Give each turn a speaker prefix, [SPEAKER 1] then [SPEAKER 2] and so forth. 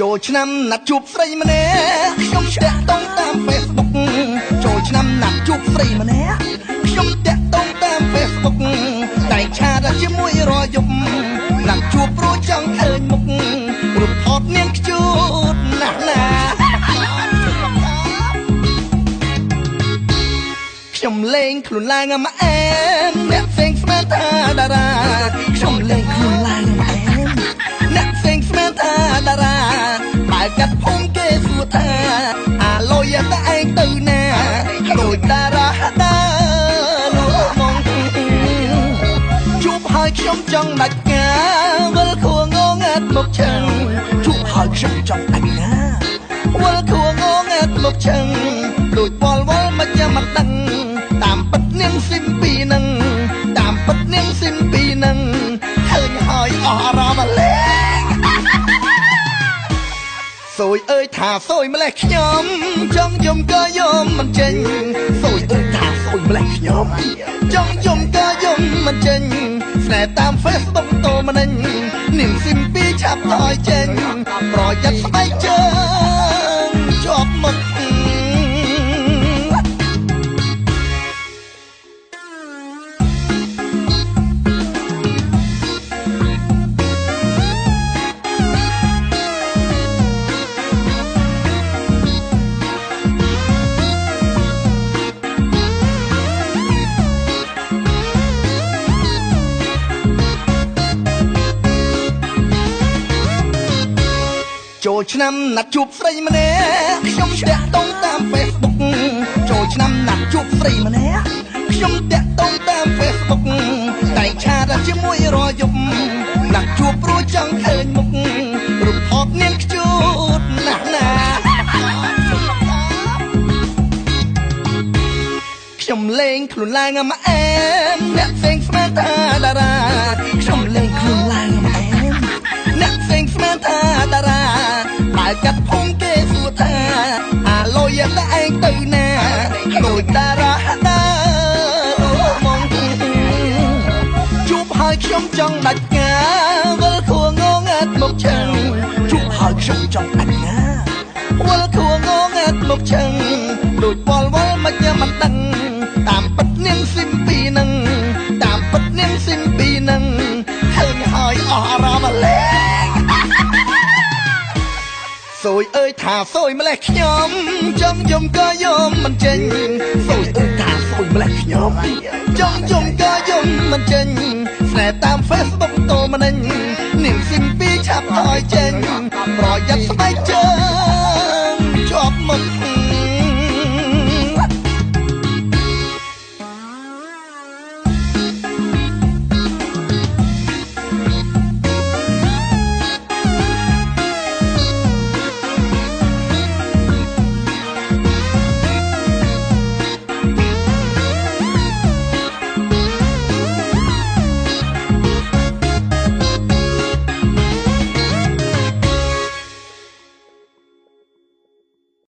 [SPEAKER 1] ចូលឆ្នាំណាត់ជួបស្រីម្នាក់ខ្ញុំតាក់ទងតាម Facebook ចូលឆ្នាំណាត់ជួបស្រីម្នាក់ខ្ញុំតាក់ទងតាម Facebook តែឆាតជាមួយរយប់ណាត់ជួបព្រោះចង់ឃើញមុខរូបថតនាងខ្ជូតណាស់ណាខ្ញុំលេងខ្លួនឡើងមកអែមអ្នកផ្សេងស្មានថាតារាខ្ញុំលេងខ្លួនឡើងមកអែមអ្នកផ្សេងស្មានថាតារាបើកាត់ភូមិគេសួរថាអាលុយតែឯងទៅណាដូចតារាដើរលួងមកជួបហើយខ្ញុំចង់ដាច់ការវិលខួងងើតមកជើងជួបហើយខ្ញុំចង់ដាច់ការវិលខួងងើតមកជើងដូចវល់មិនចាំមិនដឹងតាមពិតនាងស៊ីមពីនឹងតាមពិតនាងស៊ីមពីនឹងឃើញហើយអស់អារម្មណ៍លេងសួយអើយថាសួយម្លេះខ្ញុំចង់យំក៏យំមិនចេញសួយអើយថាសួយម្លេះខ្ញុំចង់យំក៏យំមិនចេញស្នេហ៍តាម Facebook តូមនិញនាងស៊ីមពីឆាប់ថយចេញប្រយ័ត្នស្បែកជើងជាប់មុខចូលឆ្នាំណាត់ជួបស្រីម្នាក់ខ្ញុំតាក់ទងតាម Facebook ចូលឆ្នាំណាត់ជួបស្រីម្នាក់ខ្ញុំតាក់ទងតាម Facebook តែឆាតជាមួយរយប់ណាត់ជួបព្រោះចង់ឃើញមុខរូបថតនាងខ្ជូតណាស់ណាខ្ញុំលេងខ្លួនឡើងមកអែមអ្នកផ្សេងស្មានថាតារាខ្ញុំលេងខ្លួនឡើងមកអែមអ្នកផ្សេងស្មានថាតារាបើកាត់ភូមិគេសួរថាអាលុយតែឯងទៅណាដូចតារាដើរមកជួបហើយខ្ញុំចង់ដាច់ការវិលខួងងើតមកជើងជួបហើយខ្ញុំចង់ដាច់ការវិលខួងងើតមកជើងដូចវល់មិនញ៉ាំមិនដឹងតាមពិតនាងស៊ីមពីនឹងតាមពិតនាងស៊ីមពីនឹងឃើញហើយអស់អារម្មណ៍លេងសួយអើយថាសួយម្លេះខ្ញុំចង់យំក៏យំមិនចេញសួយអើយថាសួយម្លេះខ្ញុំចង់យំក៏យំមិនចេញស្នេហ៍តាម Facebook តូមនិញនាងស៊ីមពីឆាប់ថយចេញប្រយ័ត្នស្បែកជើង